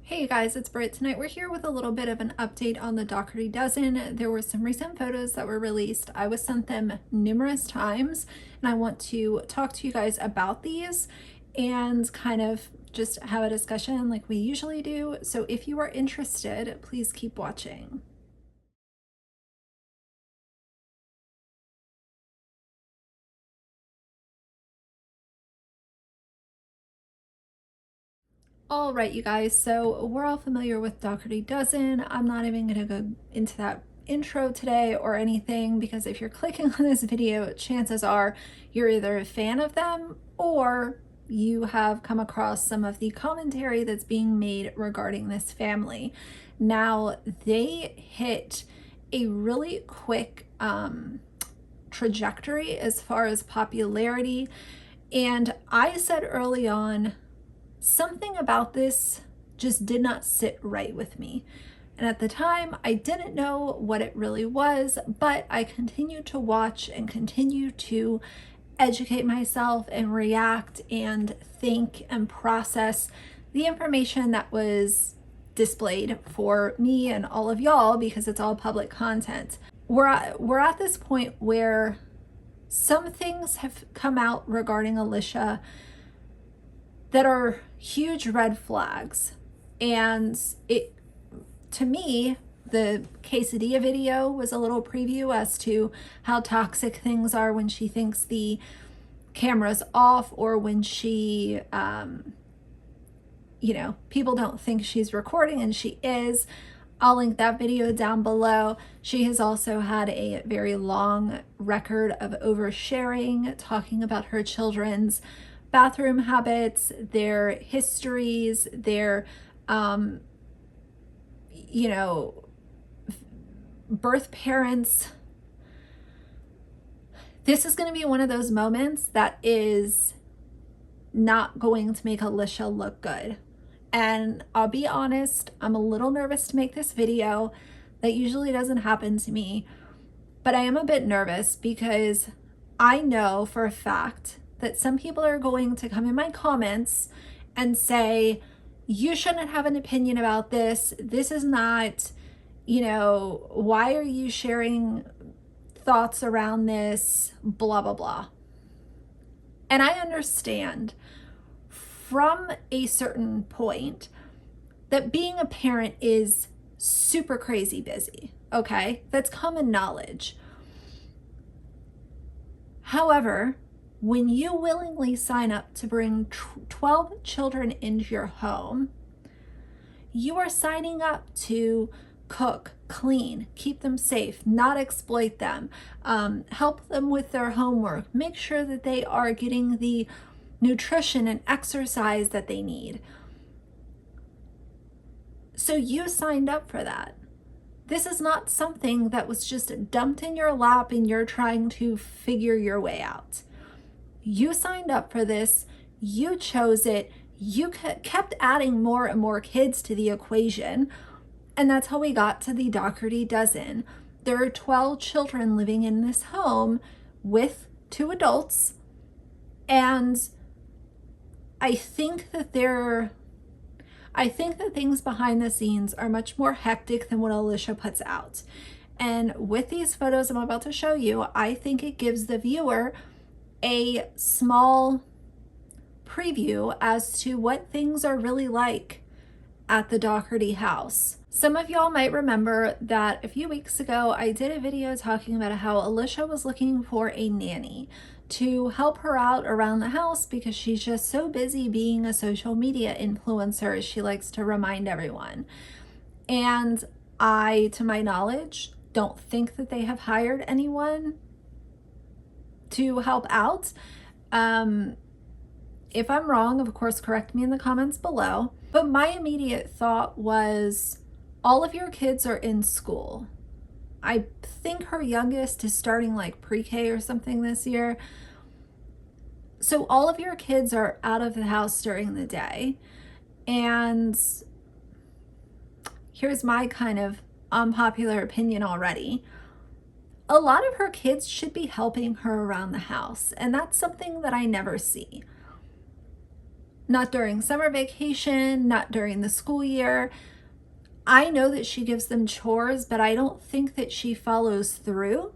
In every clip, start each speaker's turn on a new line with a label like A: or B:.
A: Hey guys, it's Britt. Tonight we're here with a little bit of an update on the Dougherty Dozen. There were some recent photos that were released. I was sent them numerous times, and I want to talk to you guys about these and kind of just have a discussion like we usually do. So if you are interested, please keep watching. All right, you guys, so we're all familiar with Dougherty Dozen. I'm not even going to go into that intro today or anything because if you're clicking on this video, chances are you're either a fan of them or you have come across some of the commentary that's being made regarding this family. Now, they hit a really quick trajectory as far as popularity, and I said early on, something about this just did not sit right with me. And at the time, I didn't know what it really was, but I continued to watch and continue to educate myself and react and think and process the information that was displayed for me and all of y'all because it's all public content. We're at this point where some things have come out regarding Alicia that are huge red flags. And it, to me, the quesadilla video was a little preview as to how toxic things are when she thinks the camera's off or when she, people don't think she's recording and she is. I'll link that video down below. She has also had a very long record of oversharing, talking about her children's bathroom habits, their histories, their, birth parents. This is going to be one of those moments that is not going to make Alicia look good. And I'll be honest, I'm a little nervous to make this video. That usually doesn't happen to me, but I am a bit nervous because I know for a fact that some people are going to come in my comments and say, you shouldn't have an opinion about this. This is not, why are you sharing thoughts around this, blah, blah, blah. And I understand from a certain point that being a parent is super crazy busy, okay? That's common knowledge. However, when you willingly sign up to bring 12 children into your home, you are signing up to cook, clean, keep them safe, not exploit them, help them with their homework, make sure that they are getting the nutrition and exercise that they need. So you signed up for that. This is not something that was just dumped in your lap and you're trying to figure your way out. You signed up for this, you chose it, you kept adding more and more kids to the equation, and that's how we got to the Dougherty Dozen. There are 12 children living in this home with 2 adults, and I think that things behind the scenes are much more hectic than what Alicia puts out. And with these photos I'm about to show you, I think it gives the viewer a small preview as to what things are really like at the Dougherty house. Some of y'all might remember that a few weeks ago I did a video talking about how Alicia was looking for a nanny to help her out around the house because she's just so busy being a social media influencer, as she likes to remind everyone. And I, to my knowledge, don't think that they have hired anyone to help out. If I'm wrong, of course, correct me in the comments below. But my immediate thought was, all of your kids are in school. I think her youngest is starting like pre-K or something this year. So all of your kids are out of the house during the day. And here's my kind of unpopular opinion already. A lot of her kids should be helping her around the house, and that's something that I never see. not during summer vacation, not during the school year. I know that she gives them chores, but I don't think that she follows through,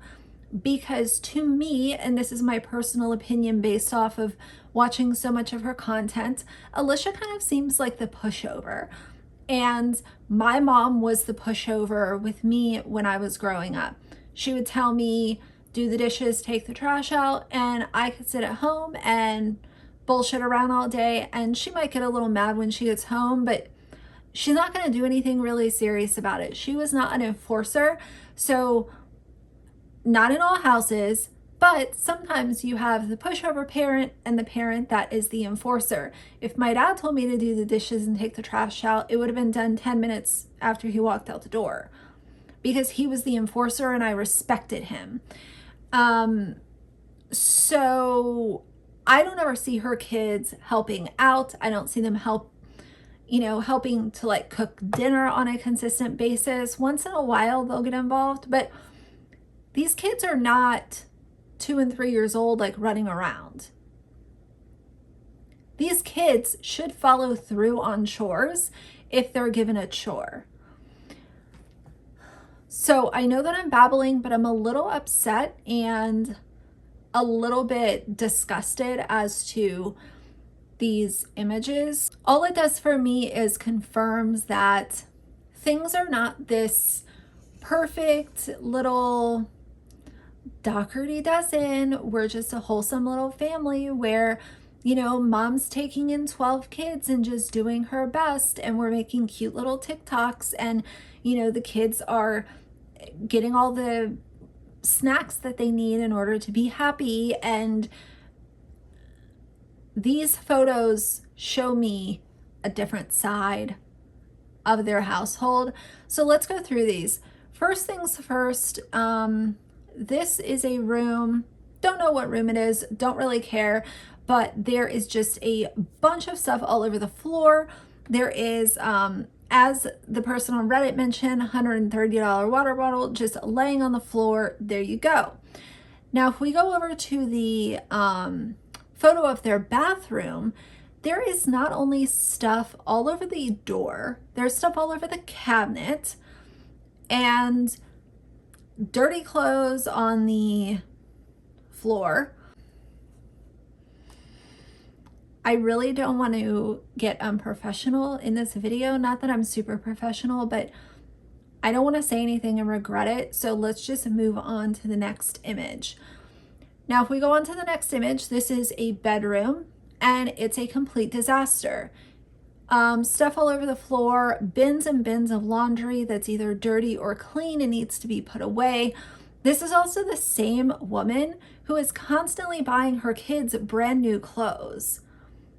A: because to me, and this is my personal opinion based off of watching so much of her content, Alicia kind of seems like the pushover. And my mom was the pushover with me when I was growing up. She would tell me, do the dishes, take the trash out, and I could sit at home and bullshit around all day. And she might get a little mad when she gets home, but she's not going to do anything really serious about it. She was not an enforcer. So not in all houses, but sometimes you have the pushover parent and the parent that is the enforcer. If my dad told me to do the dishes and take the trash out, it would have been done 10 minutes after he walked out the door, because he was the enforcer and I respected him. So I don't ever see her kids helping out. I don't see them helping to like cook dinner on a consistent basis. Once in a while they'll get involved, but these kids are not 2 and 3 years old, like running around. These kids should follow through on chores if they're given a chore. So I know that I'm babbling, but I'm a little upset and a little bit disgusted as to these images. All it does for me is confirms that things are not this perfect little Dougherty Dozen. We're just a wholesome little family where, mom's taking in 12 kids and just doing her best, and we're making cute little TikToks, and, the kids are getting all the snacks that they need in order to be happy. And these photos show me a different side of their household. So let's go through these. First things first, this is a room. Don't know what room it is, don't really care, but there is just a bunch of stuff all over the floor. There is, as the person on Reddit mentioned, $130 water bottle just laying on the floor. There you go. Now, if we go over to the photo of their bathroom, there is not only stuff all over the door, there's stuff all over the cabinet, and dirty clothes on the floor. I really don't want to get unprofessional in this video. Not that I'm super professional, but I don't want to say anything and regret it. So let's just move on to the next image. Now, if we go on to the next image, this is a bedroom and it's a complete disaster. Stuff all over the floor, bins and bins of laundry that's either dirty or clean and needs to be put away. This is also the same woman who is constantly buying her kids brand new clothes.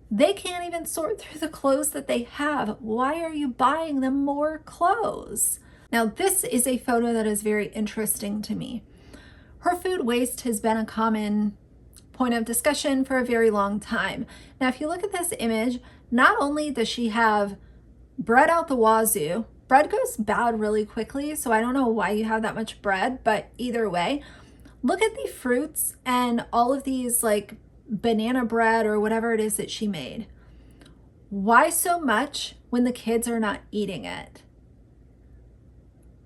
A: They can't even sort through the clothes that they have. Why are you buying them more clothes? Now, this is a photo that is very interesting to me. Her food waste has been a common point of discussion for a very long time. Now, if you look at this image, not only does she have bread out the wazoo, bread goes bad really quickly, so I don't know why you have that much bread, but either way, look at the fruits and all of these like banana bread or whatever it is that she made. Why so much when the kids are not eating it?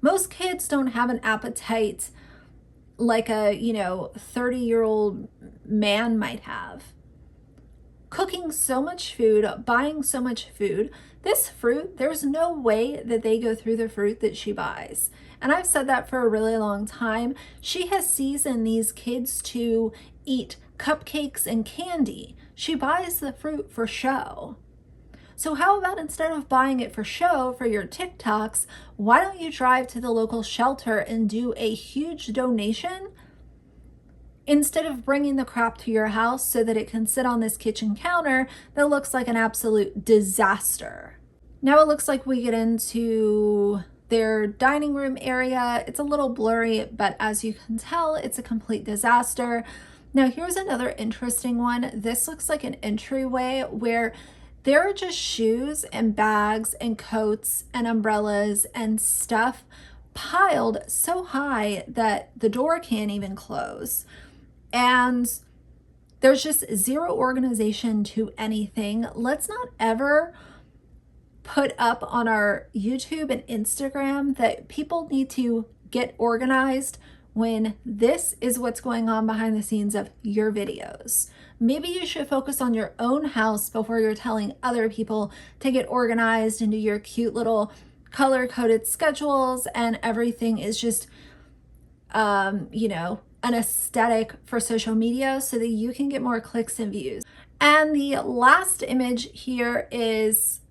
A: Most kids don't have an appetite like a 30-year-old man might have. Cooking so much food, buying so much food, this fruit, there's no way that they go through the fruit that she buys. And I've said that for a really long time. She has seasoned these kids to eat cupcakes and candy. She buys the fruit for show. So how about instead of buying it for show for your TikToks, why don't you drive to the local shelter and do a huge donation instead of bringing the crap to your house so that it can sit on this kitchen counter that looks like an absolute disaster? Now it looks like we get into their dining room area. It's a little blurry, but as you can tell, it's a complete disaster. Now here's another interesting one. This looks like an entryway where there are just shoes and bags and coats and umbrellas and stuff piled so high that the door can't even close. And There's just zero organization to anything. Let's not ever put up on our YouTube and Instagram that people need to get organized when this is what's going on behind the scenes of your videos. Maybe you should focus on your own house before you're telling other people to get organized and do your cute little color-coded schedules and everything is just, an aesthetic for social media so that you can get more clicks and views. And the last image here is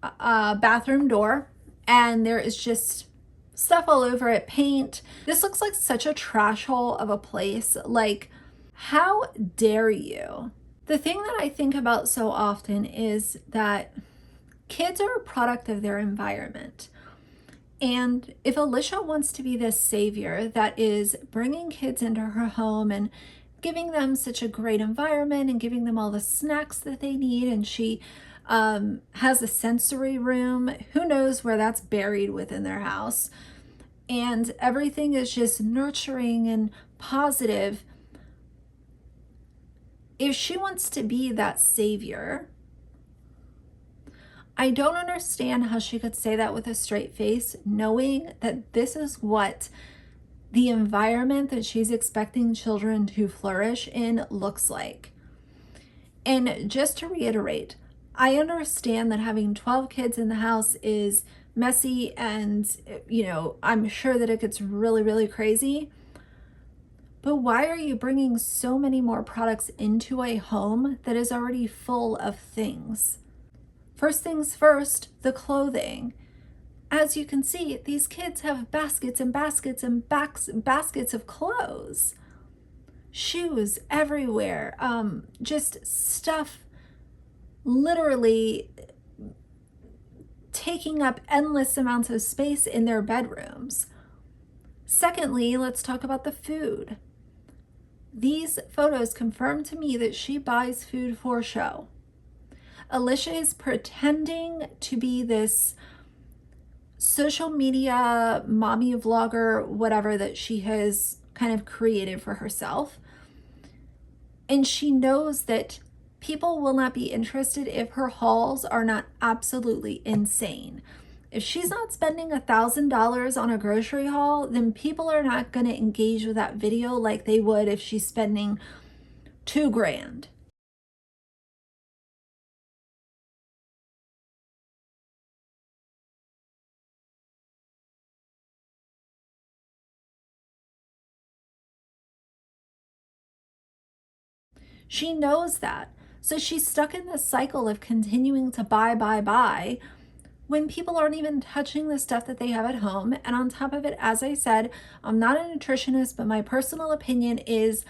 A: a bathroom door, and there is just stuff all over it, paint. This looks like such a trash hole of a place. Like, how dare you? The thing that I think about so often is that kids are a product of their environment. And if Alicia wants to be this savior that is bringing kids into her home and giving them such a great environment and giving them all the snacks that they need, and she has a sensory room, who knows where that's buried within their house, and everything is just nurturing and positive. If she wants to be that savior, I don't understand how she could say that with a straight face, knowing that this is what the environment that she's expecting children to flourish in looks like. And just to reiterate, I understand that having 12 kids in the house is messy and, I'm sure that it gets really, really crazy. But why are you bringing so many more products into a home that is already full of things? First things first, the clothing. As you can see, these kids have baskets and baskets and baskets of clothes. Shoes everywhere. Just stuff literally taking up endless amounts of space in their bedrooms. Secondly, let's talk about the food. These photos confirm to me that she buys food for show. Alicia is pretending to be this social media mommy vlogger, whatever that she has kind of created for herself. And she knows that people will not be interested if her hauls are not absolutely insane. If she's not spending $1,000 on a grocery haul, then people are not going to engage with that video like they would if she's spending $2,000. She knows that. So she's stuck in this cycle of continuing to buy when people aren't even touching the stuff that they have at home. And on top of it, as I said, I'm not a nutritionist, but my personal opinion is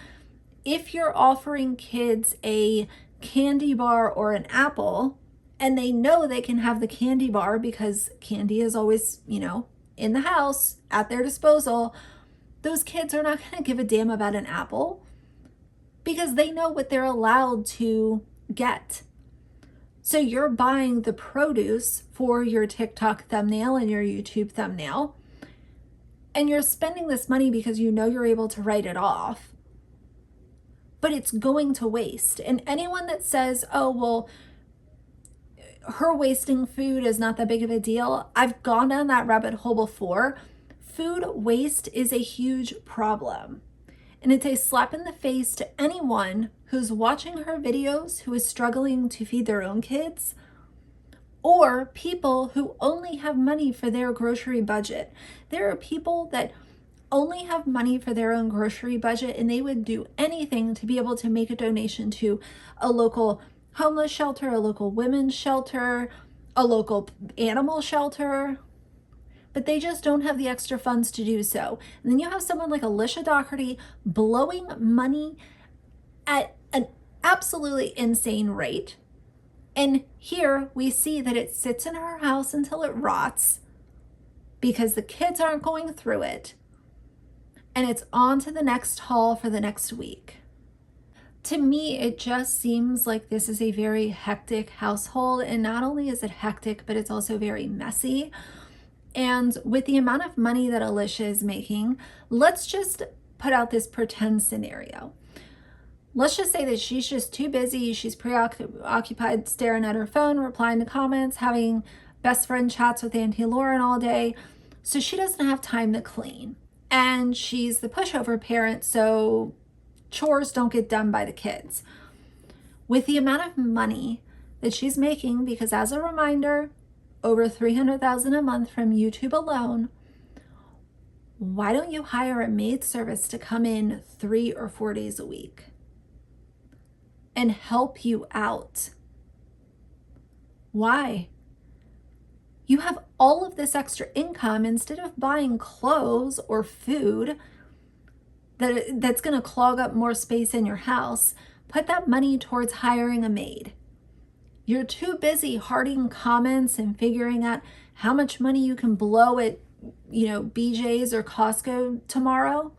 A: if you're offering kids a candy bar or an apple, and they know they can have the candy bar because candy is always, in the house at their disposal, those kids are not going to give a damn about an apple because they know what they're allowed to get. So you're buying the produce for your TikTok thumbnail and your YouTube thumbnail, and you're spending this money because you know you're able to write it off, but it's going to waste. And anyone that says, oh, well, her wasting food is not that big of a deal, I've gone down that rabbit hole before. Food waste is a huge problem. And it's a slap in the face to anyone who's watching her videos who is struggling to feed their own kids, or people who only have money for their grocery budget. There are people that only have money for their own grocery budget, and they would do anything to be able to make a donation to a local homeless shelter, a local women's shelter, a local animal shelter, but they just don't have the extra funds to do so. And then you have someone like Alicia Dougherty blowing money at an absolutely insane rate. And here we see that it sits in her house until it rots because the kids aren't going through it. And it's on to the next haul for the next week. To me, it just seems like this is a very hectic household. And not only is it hectic, but it's also very messy. And with the amount of money that Alicia is making, let's just put out this pretend scenario. let's just say that she's just too busy. She's preoccupied staring at her phone, replying to comments, having best friend chats with Auntie Lauren all day. So she doesn't have time to clean. And she's the pushover parent, so chores don't get done by the kids. With the amount of money that she's making, because as a reminder, over $300,000 a month from YouTube alone, why don't you hire a maid service to come in 3 or 4 days a week and help you out? Why? You have all of this extra income. Instead of buying clothes or food that's going to clog up more space in your house, put that money towards hiring a maid. You're too busy hoarding comments and figuring out how much money you can blow at, BJ's or Costco tomorrow,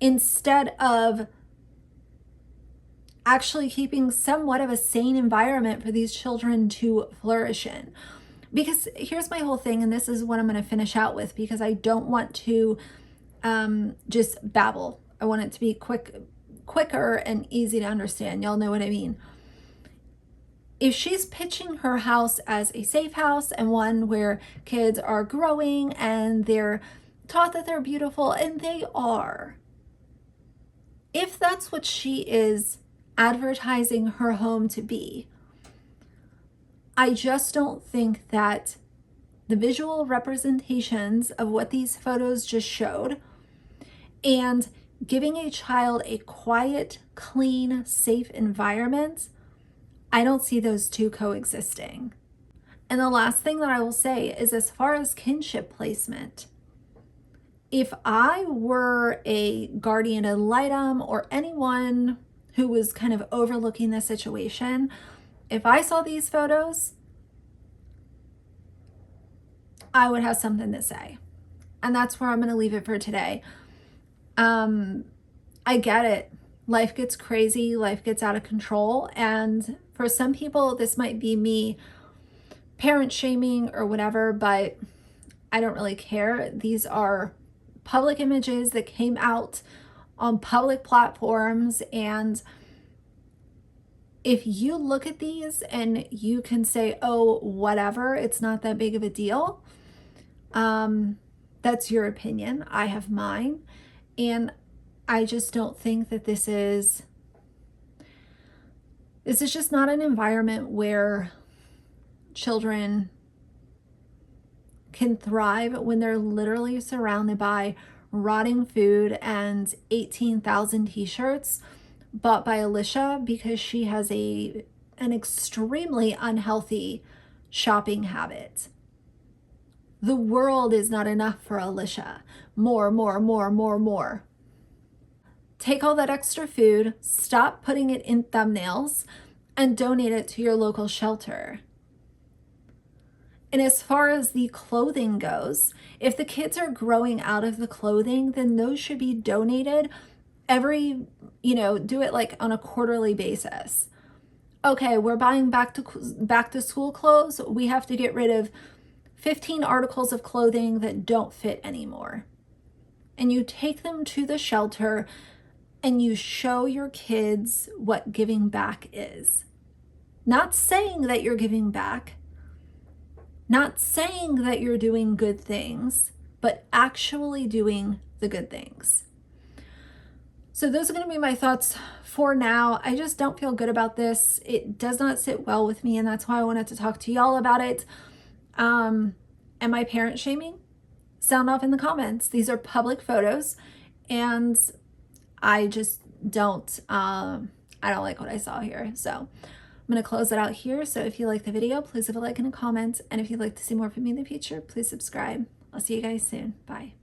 A: instead of actually keeping somewhat of a sane environment for these children to flourish in. Because here's my whole thing, and this is what I'm going to finish out with, because I don't want to just babble. I want it to be quicker and easy to understand. Y'all know what I mean. If she's pitching her house as a safe house and one where kids are growing and they're taught that they're beautiful, and they are, if that's what she is advertising her home to be, I just don't think that the visual representations of what these photos just showed and giving a child a quiet, clean, safe environment, I don't see those two coexisting. And the last thing that I will say is, as far as kinship placement, if I were a guardian ad litem or anyone who was kind of overlooking the situation, if I saw these photos, I would have something to say. And that's where I'm going to leave it for today. I get it. Life gets crazy. Life gets out of control. And for some people, this might be me parent shaming or whatever, but I don't really care. These are public images that came out on public platforms. And if you look at these and you can say, oh, whatever, it's not that big of a deal, that's your opinion. I have mine. And I just don't think that this is just not an environment where children can thrive when they're literally surrounded by rotting food and 18,000 t-shirts bought by Alicia because she has an extremely unhealthy shopping habit. The world is not enough for Alicia. More. Take all that extra food, stop putting it in thumbnails, and donate it to your local shelter. And as far as the clothing goes, if the kids are growing out of the clothing, then those should be donated do it like on a quarterly basis. Okay, we're buying back to school clothes. We have to get rid of 15 articles of clothing that don't fit anymore. And you take them to the shelter and you show your kids what giving back is. Not saying that you're giving back, not saying that you're doing good things, but actually doing the good things. So those are going to be my thoughts for now. I just don't feel good about this. It does not sit well with me, and that's why I wanted to talk to y'all about it. Am I parent shaming? Sound off in the comments. These are public photos, and I just don't, I don't like what I saw here. So I'm going to close it out here. So if you like the video, please leave a like and a comment. And if you'd like to see more from me in the future, please subscribe. I'll see you guys soon. Bye.